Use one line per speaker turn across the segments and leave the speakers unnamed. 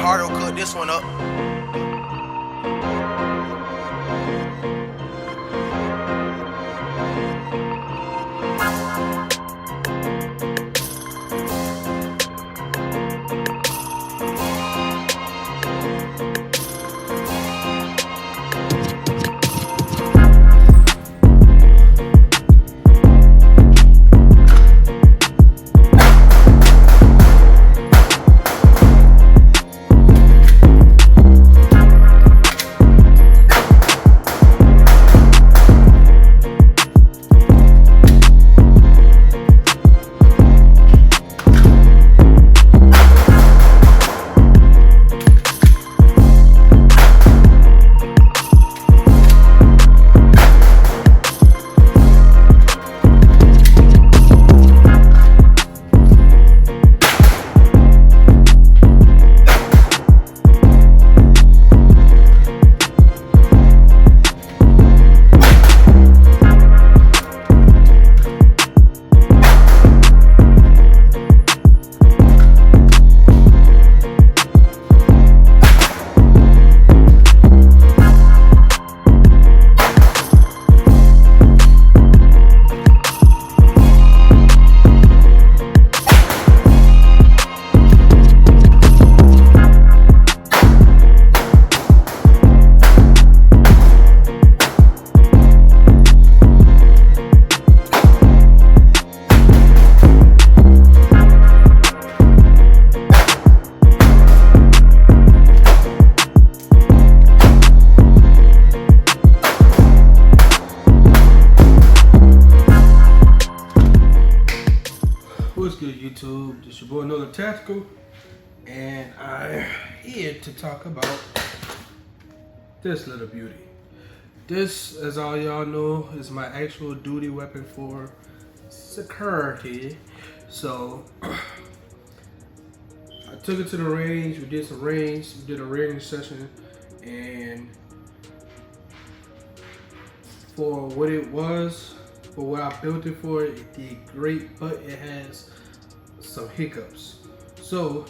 Ricardo cooked this one up.
What's good, YouTube? This your boy N.O.L.A Tactical, and I'm here to talk about this little beauty. This, as all y'all know, is my actual duty weapon for security. So I took it to the range. We did some range. We did a range session, and for what it was, for what I built it for, it did great, but it has some hiccups. So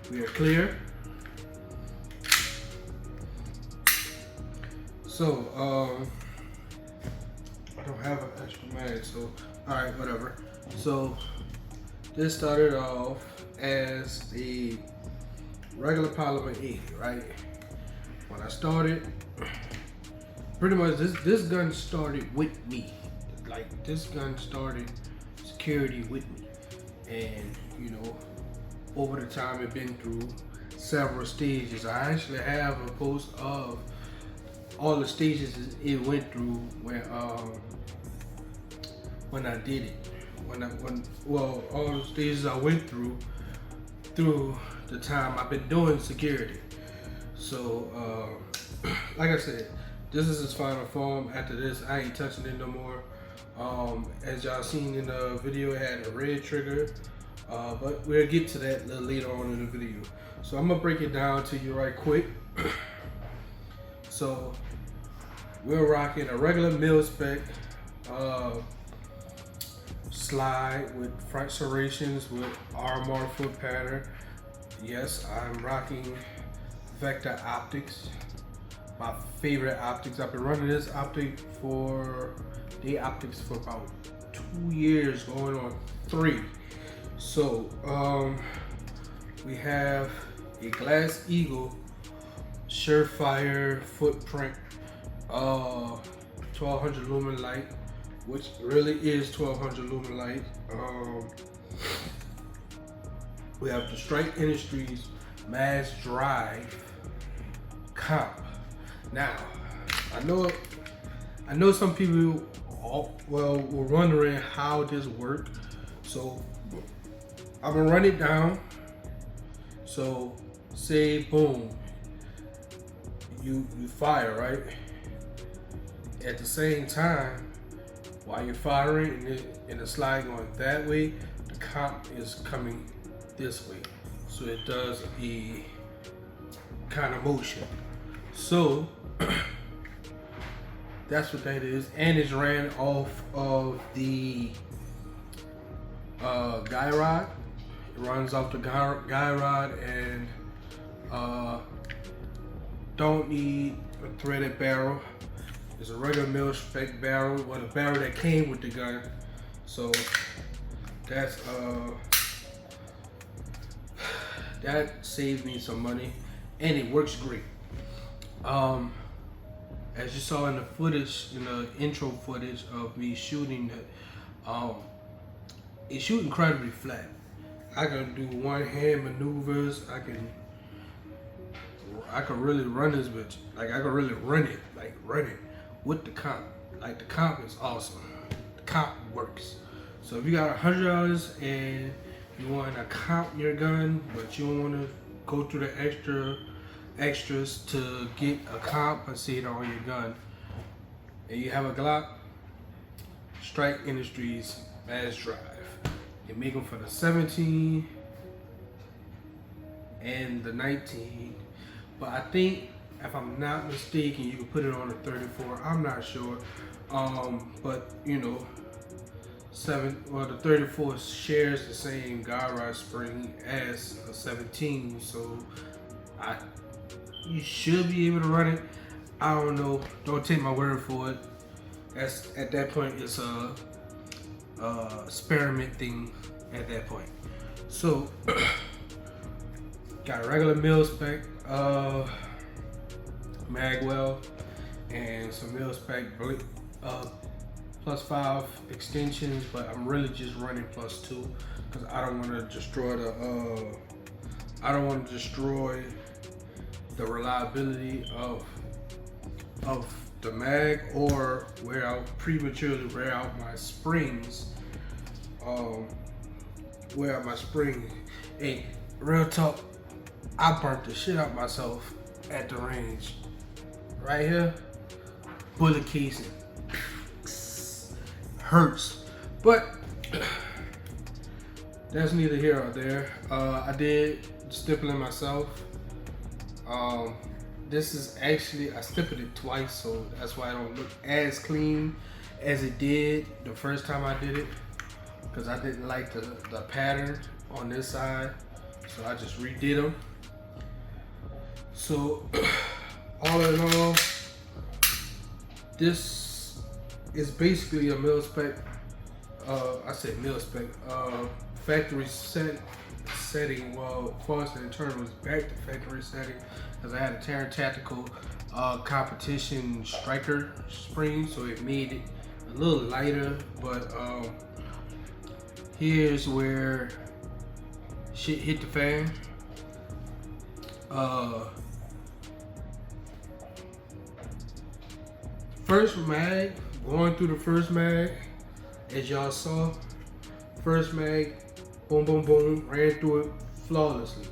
we are clear. So I don't have an extra mag, so alright, whatever. So this started off as a regular polymer 80, right? When I started, pretty much this gun started with me. Like, this gun started security with me, and you know, over the time it's been through several stages. I actually have a post of all the stages it went through when I did it. Well, all the stages I went through the time I've been doing security. So like I said, this is its final form. After this, I ain't touching it no more. As y'all seen in the video, it had a red trigger, but we'll get to that a little later on in the video. So I'm gonna break it down to you right quick. So we're rocking a regular mil-spec slide with front serrations with armor foot pattern. Yes, I'm rocking Vector optics, my favorite optics. I've been running this optic for about 2 years, going on 3. So we have a Glass Eagle Surefire footprint 1200 lumen light, which really is 1200 lumen light. We have the Strike Industries Mass Drive comp. Now, I know some people were wondering how this worked, so I'm gonna run it down. So say boom, you fire, right? At the same time, while you're firing and the slide going that way, the comp is coming this way, so it does a kind of motion. So that's what that is, and it's ran off of the guy rod. It runs off the guy rod, and don't need a threaded barrel. It's a regular mil-spec barrel, or the barrel that came with the gun. So that's that saved me some money, and it works great. As you saw in the footage, in the intro footage of me shooting it, it shoots incredibly flat. I can do one hand maneuvers. I can really run this bitch. Like I can really run it with the comp. Like the comp is awesome. The comp works. So if you got $100 and you want to comp your gun, but you don't want to go through the extras to get a compensator on your gun, and you have a Glock, Strike Industries Mass Drive. They make them for the 17 and the 19, but I think, if I'm not mistaken, you can put it on a 34. I'm not sure, but you know, the 34 shares the same guy rod spring as a 17, so you should be able to run it. I don't know. Don't take my word for it. At that point, it's a experiment thing. At that point, so got a regular mil-spec magwell and some mil-spec +5 extensions, but I'm really just running +2 because I don't want to destroy the reliability of the mag, or prematurely wear out my springs. Hey, real talk, I burnt the shit out myself at the range. Right here, bullet casing. Hurts, but that's neither here or there. I did stippling myself. This is actually, I stippled it twice, so that's why I don't look as clean as it did the first time I did it, because I didn't like the pattern on this side, so I just redid them. So all in all, this is basically a mil-spec, I said mil-spec, factory setting. Well, Force and Turner was back to factory setting because I had a Terran Tactical competition striker spring, so it made it a little lighter. But here's where shit hit the fan. First mag, going through the first mag, as y'all saw, first mag, boom, boom, boom, ran through it flawlessly.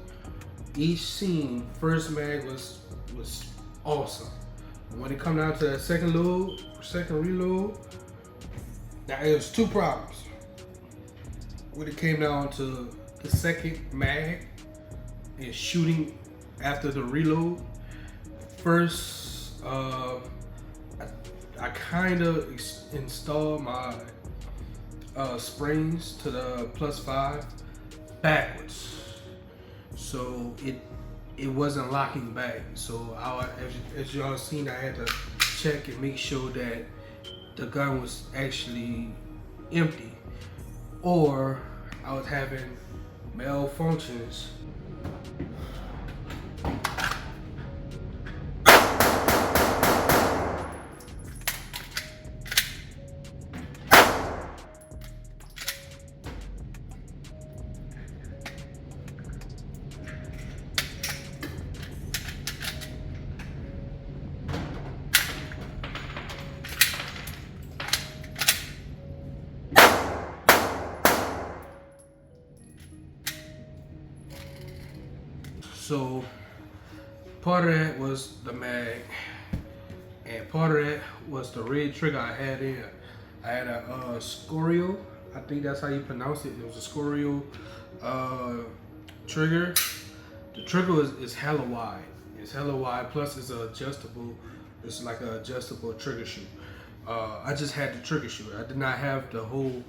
Each scene, first mag was awesome. When it come down to that second reload, now it was two problems. When it came down to the second mag and shooting after the reload, first, I kind of installed my springs to the +5 backwards, so it wasn't locking back. So as y'all seen, I had to check and make sure that the gun was actually empty, or I was having malfunctions. So part of that was the mag, and part of that was the red trigger I had in. I had a Scorio, I think that's how you pronounce it. It was a Scorio trigger. The trigger is hella wide. It's hella wide, plus it's adjustable. It's like an adjustable trigger shoe. I just had the trigger shoe. I did not have the whole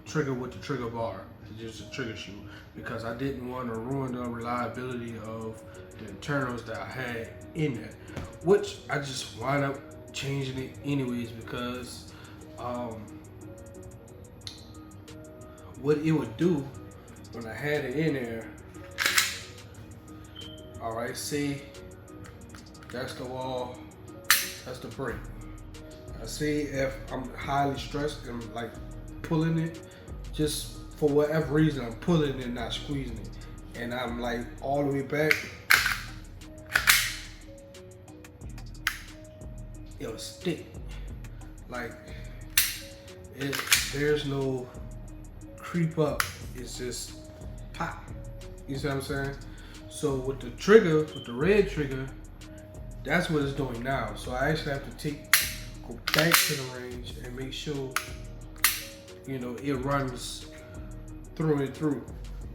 trigger with the trigger bar. It's just a trigger shoe because I didn't want to ruin the reliability of the internals that I had in there, which I just wind up changing it anyways because what it would do when I had it in there. All right, see, that's the wall, that's the brake. I see if I'm highly stressed and like pulling it, just for whatever reason, I'm pulling it and not squeezing it. And I'm like all the way back, it'll stick. Like, there's no creep up, it's just pop. You see what I'm saying? So with the trigger, with the red trigger, that's what it's doing now. So I actually have to go back to the range and make sure, you know, it runs through and through.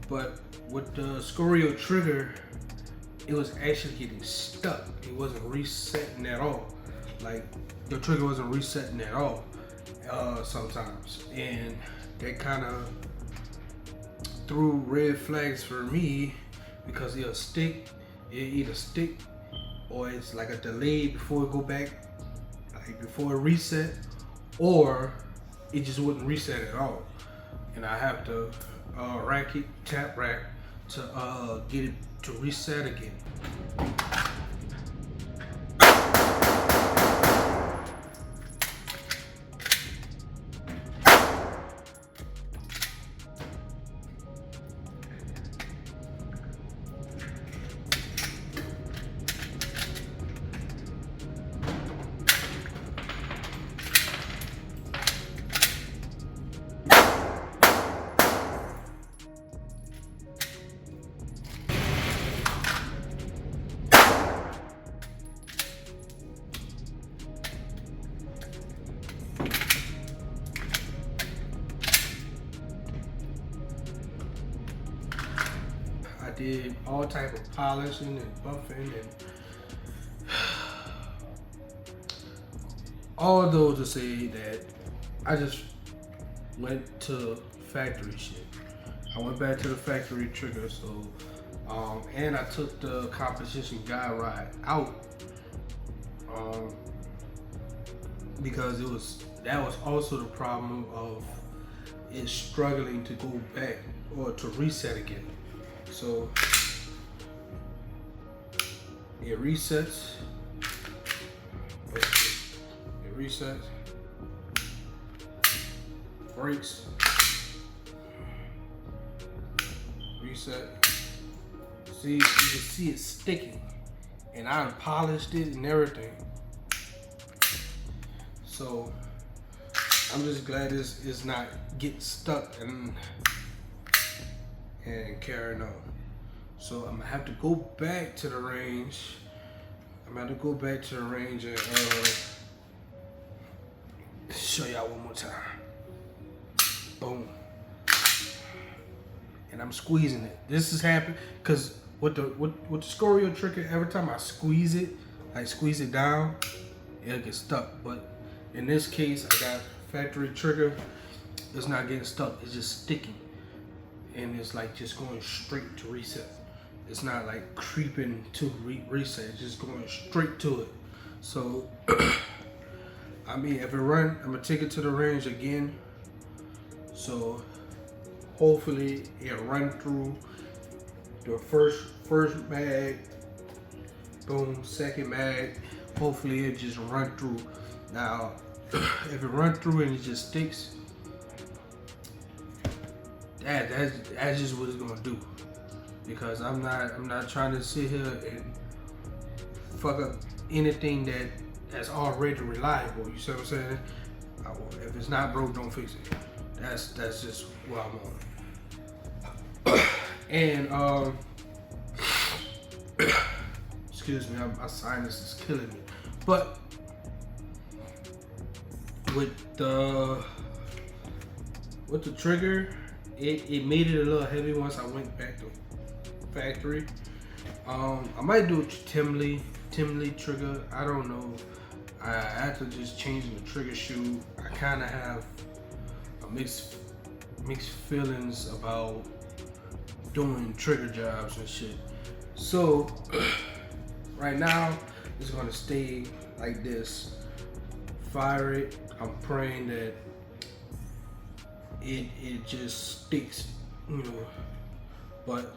But with the Scorio trigger, it was actually getting stuck. It wasn't resetting at all. Like, the trigger wasn't resetting at all sometimes. And that kind of threw red flags for me because it'll either stick or it's like a delay before it go back, like before it reset, or it just wouldn't reset at all. And I have to tap rack to get it to reset again. I did all type of polishing and buffing and all those to say that I just went to factory shit. I went back to the factory trigger, so and I took the competition guide ride out because that was also the problem of it struggling to go back or to reset again. So it resets. It resets. Brakes. Reset. See, you can see it sticking, and I polished it and everything. So I'm just glad it's not getting stuck and carrying on. So I'm gonna have to go back to the range. And show y'all one more time. Boom. And I'm squeezing it. This is happening because with the Scorio trigger, every time I squeeze it down, it'll get stuck. But in this case, I got factory trigger. It's not getting stuck. It's just sticking. And it's like just going straight to reset. It's not like creeping to reset. It's just going straight to it. So, I mean, if it run, I'm gonna take it to the range again. So, hopefully, it run through the first mag. Boom, second mag. Hopefully, it just run through. Now, if it run through and it just sticks, that's just what it's gonna do. Because I'm not trying to sit here and fuck up anything that's already reliable. You see what I'm saying? If it's not broke, don't fix it. That's just what I'm on. And excuse me, my sinus is killing me. But with the trigger, it made it a little heavy once I went back to factory. I might do a N.O.L.A trigger. I don't know. I have to just change the trigger shoe. I kind of have a mixed mixed feelings about doing trigger jobs and shit. So right now it's gonna stay like this. Fire it. I'm praying that it just sticks, you know. But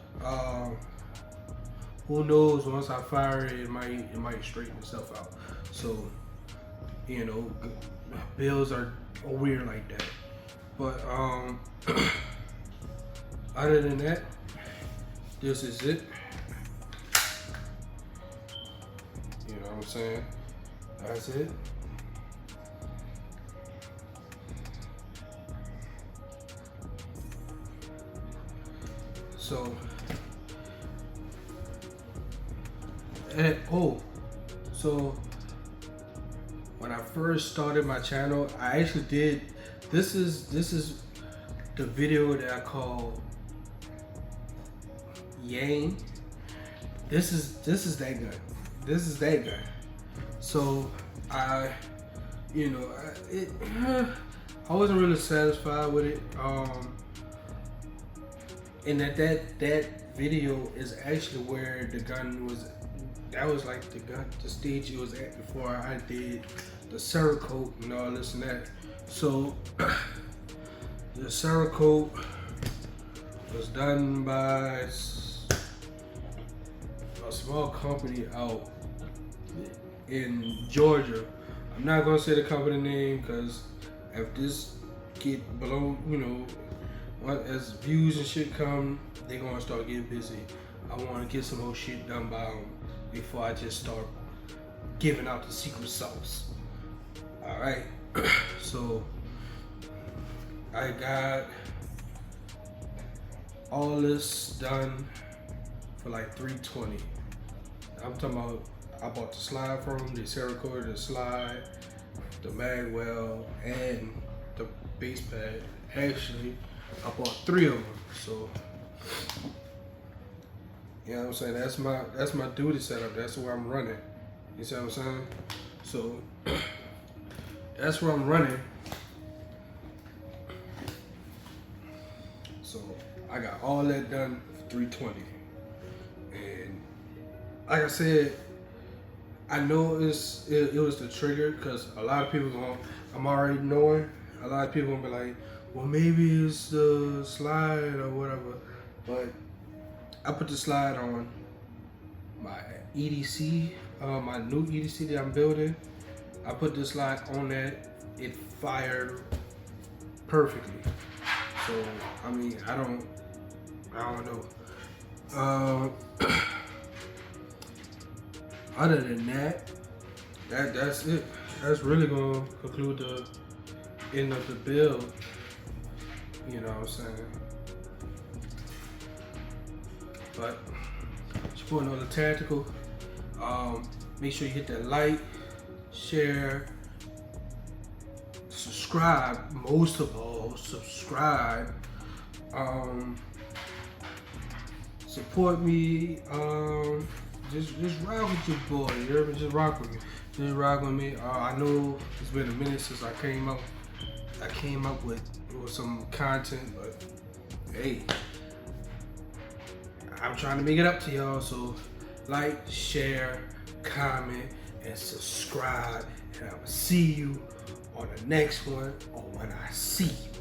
who knows? Once I fire it, it might straighten itself out. So, you know, bills are weird like that. But other than that, this is it. You know what I'm saying? That's it. So, so when I first started my channel, I actually did. This is the video that I call Yang. This is that guy. This is that guy. So I wasn't really satisfied with it. And that video is actually where the gun was. That was like the stage it was at before I did the Cerakote and all this and that. So the Cerakote was done by a small company out in Georgia. I'm not gonna say the company name because if this get blown, you know, as views and shit come, they gonna start getting busy. I want to get some more shit done by them before I just start giving out the secret sauce. All right, so I got all this done for like $320. I'm talking about I bought the slide from them, the Cerakote, the slide, the mag well, and the base pad. Actually, I bought 3 of them. So, you know what I'm saying? That's my duty setup. That's where I'm running. You see what I'm saying? So that's where I'm running. So I got all that done for $320. And like I said, I know it was the trigger because a lot of people I'm already knowing. A lot of people gonna be like, well, maybe it's the slide or whatever. But I put the slide on my EDC, my new EDC that I'm building. I put the slide on that. It fired perfectly. So I mean, I don't know. Other than that, that's it. That's really gonna conclude the end of the build. You know what I'm saying? But supporting N.O.L.A Tactical. Make sure you hit that like, share, subscribe. Most of all, subscribe. Support me. Just rock with your boy. You hear me? Just rock with me. Just rock with me. I know it's been a minute since I came up with some content, but hey, I'm trying to make it up to y'all. So like, share, comment, and subscribe. And I will see you on the next one or when I see you.